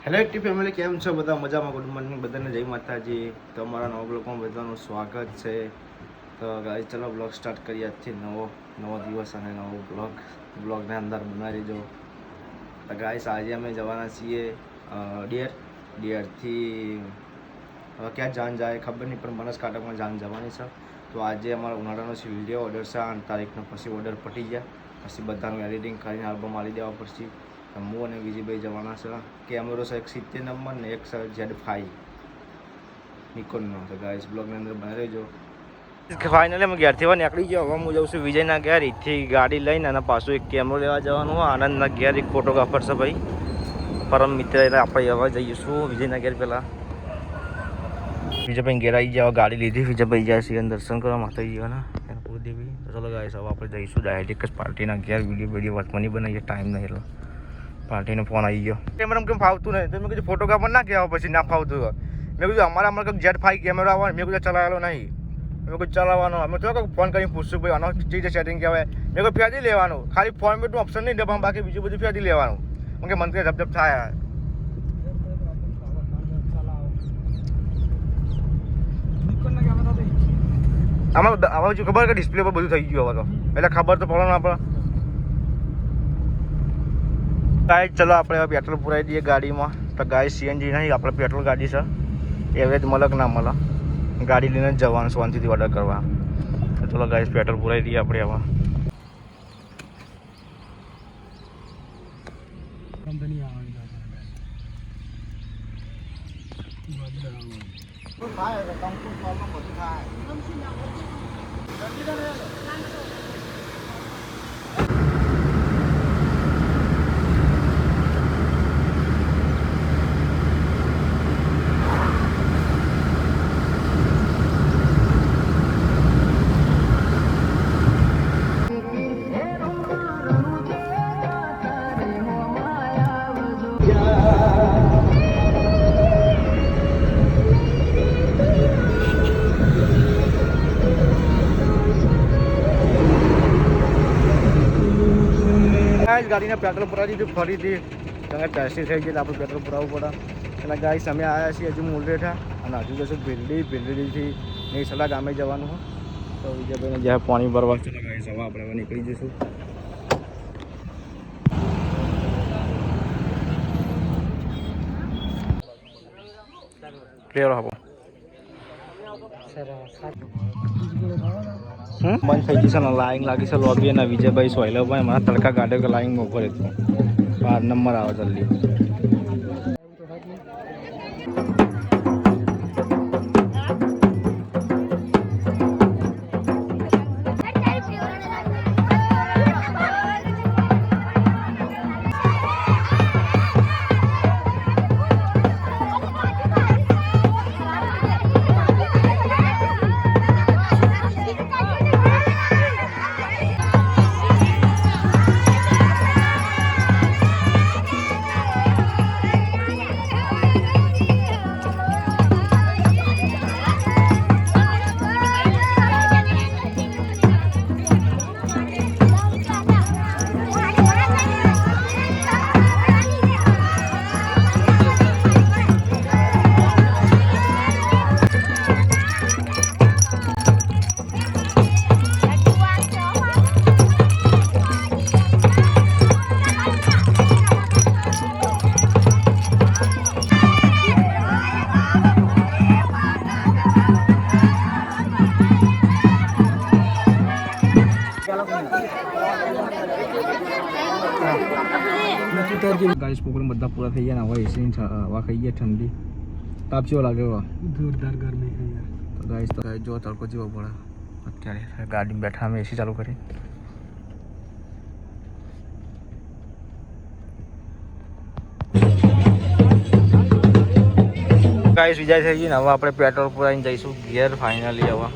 Hello active family, કેમ છો બધા? મજામાં? ગુડ મોર્નિંગ બધાને, જય માતાજી. તો અમારા નવા બ્લોગમાં બધાનું સ્વાગત છે. તો ગાઈસ ચલો બ્લોગ સ્ટાર્ટ કરીએ. આજથી નવો દિવસ અને નવો બ્લોગને અંદર બનાવી દેજો. તો ગાઈસ આજે અમે જવાના છીએ ડિયરથી. હવે ક્યાં જાન જાય ખબર નહીં, પણ બનાસકાંઠામાં જાન જવાની છે. તો આજે અમારા ઉનાળાનો છે વિડીયો ઓર્ડર છે 8 તારીખનો. પછી ઓર્ડર પટી ગયા પછી બધાનું એડિટિંગ કરીને આલ્બમ આપી દેવા પડશે. હું અને વિજયભાઈ જવાના છે. કેમેરો છે એક 70 નંબર ને એક છે Z5 નિકોનનો. તો ગાઈસ બ્લોગની અંદર બની રહેજો. ફાઇનલી અમે ઘેરથી નીકળી ગયો. હવે હું જાઉં છું વિજયના ઘેર. અહીંથી ગાડી લઈને અને પાછું એક કેમેરો લેવા જવાનું હોય. આનંદના ઘેર એક ફોટોગ્રાફર છે ભાઈ, પરમ મિત્ર. એટલે આપણે હવે જઈશું વિજયના ઘેર. પહેલાં વિજયભાઈ ઘેર આવી ગયા, ગાડી લીધી. વિજયભાઈ જાય છે દર્શન કરવા માતાજીના કુળદેવી. તો ચલો ગાઈસ હવે આપણે જઈશું ડાયરેક્ટ જ પાર્ટીના ઘેર. વિડીયો વર્તમાની બનાવીએ, ટાઈમ નહીં એટલે પાર્ટીનો ફોન આવી ગયો. કેમેરા કેમ ફાવતું નહીં? તો મેં કીધું ફોટોગ્રાફર ના કહેવા, પછી ના ફાવતું હોય. મેં કીધું અમારા કંઈક Z5 કેમેરો આવે. મેં કીધું ચલાવેલો નહીં. મેં કીધું ચલાવવાનો. અમે તો ફોન કરીને પૂછશું ભાઈ આનો ચીજ સેટિંગ કહેવાય. મેં કહ્યું ફેંદી લેવાનું, ખાલી ફોર્મેટનું ઓપ્શન નહીં દબાવવાનું, બાકી બીજું બધું ફેંદી લેવાનું. કેમ કે મંત્રી ધબધબ થાય. આમાં હવે ખબર કે ડિસ્પ્લે પર બધું થઈ ગયું હવે તો, એટલે ખબર તો પડે ના પડે. ગાઈસ ચલો આપણે હવે પેટ્રોલ પુરાવી દઈએ ગાડીમાં. તો ગાઈસ CNG નહીં, આપણે પેટ્રોલ ગાડી છે. એવરેજ મળે કે ના મળે, ગાડી લઈને જ જવાનું શાંતિથી ઓર્ડર કરવા. તો ચલો ગાઈસ પેટ્રોલ પુરાવી દઈએ આપણે હવે. ગાડીને પેટ્રોલ પુરાવી દીધું ફરીથી. તમે ટેસ્ટી થઈ ગઈ, આપણે પેટ્રોલ પુરાવવું પડે. એટલે ગાઈસ અમે આવ્યા છીએ હજુ મુરડેઠા, અને હજુ જશું ભીલડીથી નેસલા ગામે જવાનું હોય. તો વિજયભાઈને જ્યાં પાણી ભરવા. ચલો ગાઈસ હવે આપણે નીકળી જઈશું. ક્લિયર આપો. બંધ થઈ ગઈ છે ને, લાઈન લાગી છે લોબી. અને વિજયભાઈ સોયલભાઈ મારા તડકા કાઢે કે લાઈન ઉપર હતું. 12 નંબર આવે જલ્દી. ગાઈસ પોકળ બધા પૂરા થઈ ગયા ને હવે એસી હવા ખાઈ ગયા ઠંડી. તાપ કેવો લાગે? જોરદાર ગરમી થઈ યાર. તો ગાઈસ તો જો તડકો જેવો પડે. અત્યારે ગાડીમાં બેઠા અમે એસી ચાલુ કરી. ગાઈસ વિજય થઈ ગઈ ને હવે આપણે પેટ્રોલ પુરાઈને જઈશું ઘેર ફાઇનલી. હવે